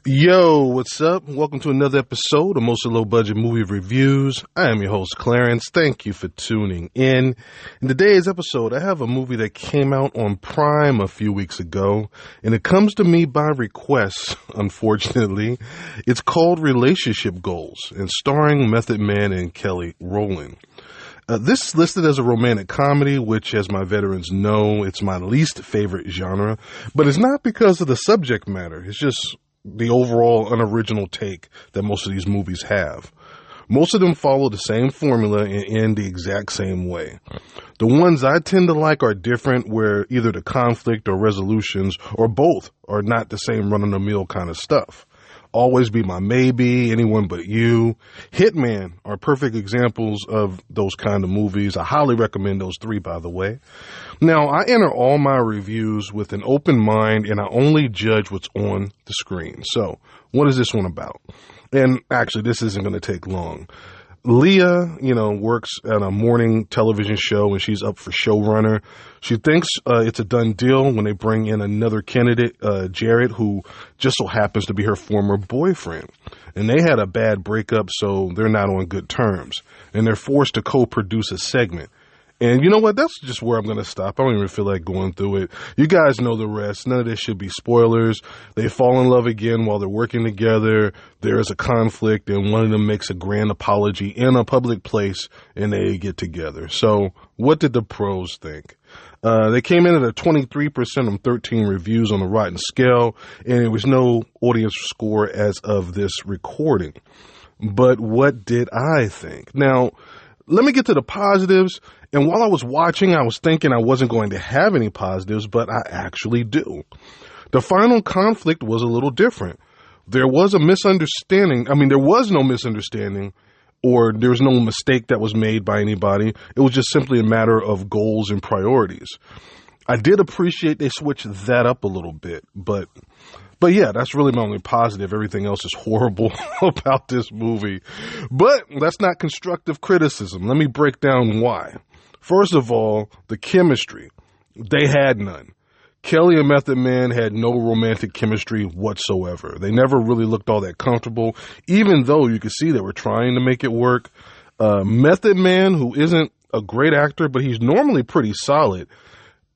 Yo, what's up? Welcome to another episode of Mostly Low Budget Movie Reviews. I am your host, Clarence. Thank you for tuning in. In today's episode, I have a movie that came out on Prime a few weeks ago, and it comes to me by request, unfortunately. It's called Relationship Goals, and starring Method Man and Kelly Rowland. This is listed as a romantic comedy, which, as my veterans know, it's my least favorite genre, but it's not because of the subject matter. It's just the overall unoriginal take that most of these movies have. Most of them follow the same formula and end the exact same way. The ones I tend to like are different, where either the conflict or resolutions or both are not the same run-of-the-mill kind of stuff. Always Be My Maybe, Anyone But You, Hitman are perfect examples of those kind of movies. I highly recommend those three, by the way. Now, I enter all my reviews with an open mind, and I only judge what's on the screen. So, what is this one about? And actually, this isn't going to take long. Leah, works at a morning television show, and she's up for showrunner. She thinks it's a done deal when they bring in another candidate, Jared, who just so happens to be her former boyfriend. And they had a bad breakup, so they're not on good terms. And they're forced to co-produce a segment. And you know what? That's just where I'm going to stop. I don't even feel like going through it. You guys know the rest. None of this should be spoilers. They fall in love again while they're working together. There is a conflict, and one of them makes a grand apology in a public place, and they get together. So what did the pros think? They came in at a 23% on 13 reviews on the Rotten scale, and there was no audience score as of this recording. But what did I think? Now, let me get to the positives. And while I was watching, I was thinking I wasn't going to have any positives, but I actually do. The final conflict was a little different. There was a misunderstanding. There was no misunderstanding, or there was no mistake that was made by anybody. It was just simply a matter of goals and priorities. I did appreciate they switched that up a little bit, but yeah, that's really my only positive. Everything else is horrible about this movie. But that's not constructive criticism. Let me break down why. First of all, the chemistry. They had none. Kelly and Method Man had no romantic chemistry whatsoever. They never really looked all that comfortable, even though you could see they were trying to make it work. Method Man, who isn't a great actor, but he's normally pretty solid,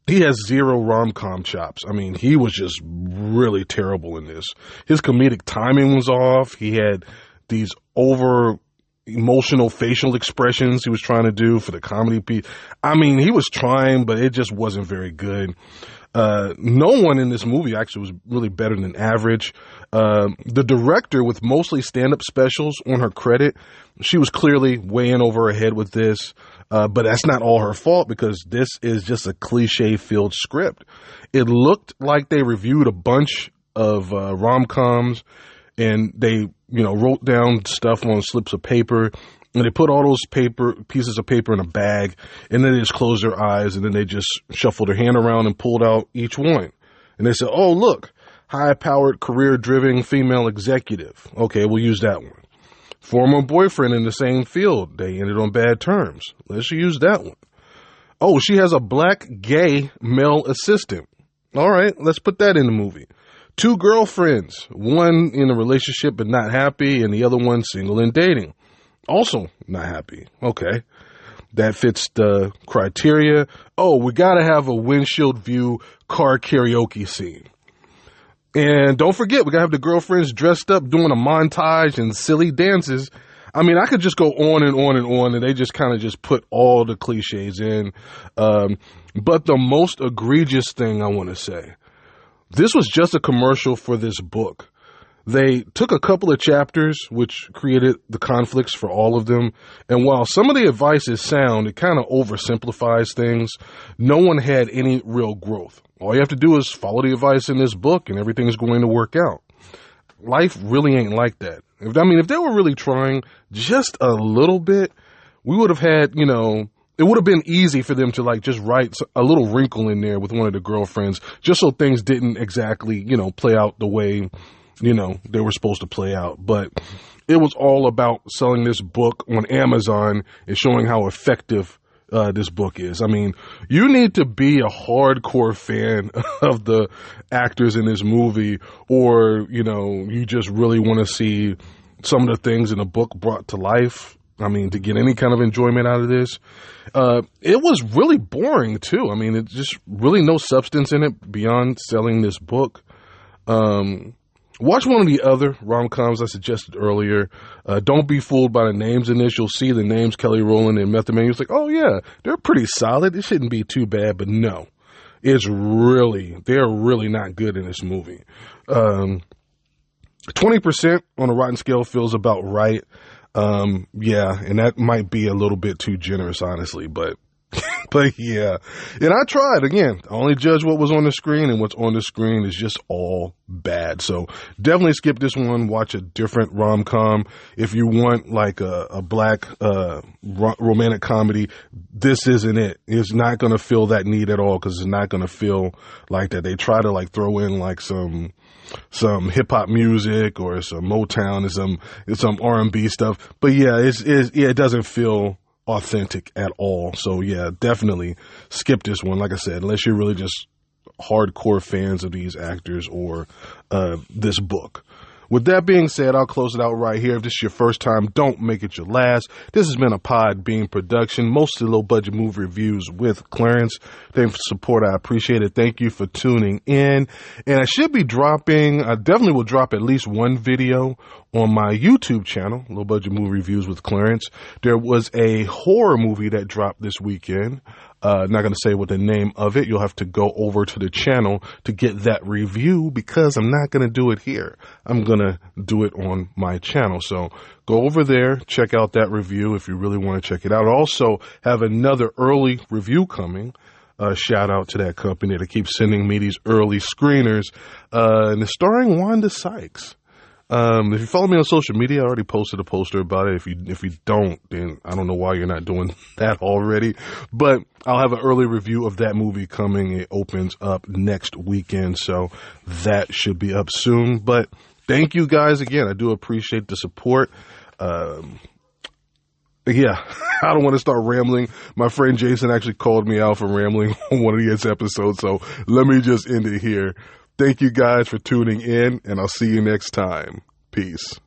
he has zero rom-com chops. He was just really terrible in this. His comedic timing was off. He had these over emotional facial expressions he was trying to do for the comedy piece. He was trying, but it just wasn't very good. No one in this movie actually was really better than average. The director, with mostly stand-up specials on her credit, she was clearly way in over her head with this. But that's not all her fault, because this is just a cliche-filled script. It looked like they reviewed a bunch of rom-coms, and they, wrote down stuff on slips of paper, and they put all those pieces of paper in a bag, and then they just closed their eyes, and then they just shuffled their hand around and pulled out each one. And they said, oh, look, high-powered, career-driven female executive. Okay, we'll use that one. Former boyfriend in the same field. They ended on bad terms. Let's use that one. Oh, she has a black gay male assistant. All right, let's put that in the movie. 2 girlfriends, one in a relationship but not happy, and the other one single and dating. Also not happy. Okay, that fits the criteria. Oh, we got to have a windshield view car karaoke scene. And don't forget, we got to have the girlfriends dressed up doing a montage and silly dances. I could just go on and on and on, and they just kind of just put all the cliches in. But the most egregious thing I want to say, this was just a commercial for this book. They took a couple of chapters, which created the conflicts for all of them. And while some of the advice is sound, it kind of oversimplifies things. No one had any real growth. All you have to do is follow the advice in this book, and everything is going to work out. Life really ain't like that. If they were really trying just a little bit, we would have had, it would have been easy for them to just write a little wrinkle in there with one of the girlfriends, just so things didn't exactly, play out the way, they were supposed to play out. But it was all about selling this book on Amazon and showing how effective this book is. I mean, you need to be a hardcore fan of the actors in this movie, or, you know, you just really want to see some of the things in the book brought to life. I mean, to get any kind of enjoyment out of this. It was really boring, too. I mean, it's just really no substance in it beyond selling this book. Watch one of the other rom-coms I suggested earlier. Don't be fooled by the names in this. You'll see the names Kelly Rowland and Method Man. It's like, oh yeah, they're pretty solid. It shouldn't be too bad, but no. They're really not good in this movie. 20% on a rotten scale feels about right. Yeah, and that might be a little bit too generous, honestly, but yeah. And I tried, again, I only judge what was on the screen, and what's on the screen is just all bad. So definitely skip this one, watch a different rom-com. If you want like a black romantic comedy, this isn't it. It's not going to fill that need at all, because it's not going to feel like that. They try to like throw in like some hip hop music or some Motown and some R&B stuff. But yeah, it doesn't feel authentic at all. So yeah, definitely skip this one. Like I said, unless you're really just hardcore fans of these actors or this book. With that being said, I'll close it out right here. If this is your first time, don't make it your last. This has been a Podbean production, mostly low-budget movie reviews with Clarence. Thanks for the support. I appreciate it. Thank you for tuning in. And I definitely will drop at least one video on my YouTube channel, Low Budget Movie Reviews with Clarence. There was a horror movie that dropped this weekend. Not going to say what the name of it. You'll have to go over to the channel to get that review, because I'm not going to do it here. I'm going to do it on my channel. So go over there, check out that review if you really want to check it out. I also have another early review coming. Shout out to that company that keeps sending me these early screeners. And it's starring Wanda Sykes. If you follow me on social media, I already posted a poster about it. If you don't, then I don't know why you're not doing that already. But I'll have an early review of that movie coming. It opens up next weekend, so that should be up soon. But thank you guys again. I do appreciate the support. Yeah, I don't want to start rambling. My friend Jason actually called me out for rambling on one of his episodes, so let me just end it here. Thank you guys for tuning in, and I'll see you next time. Peace.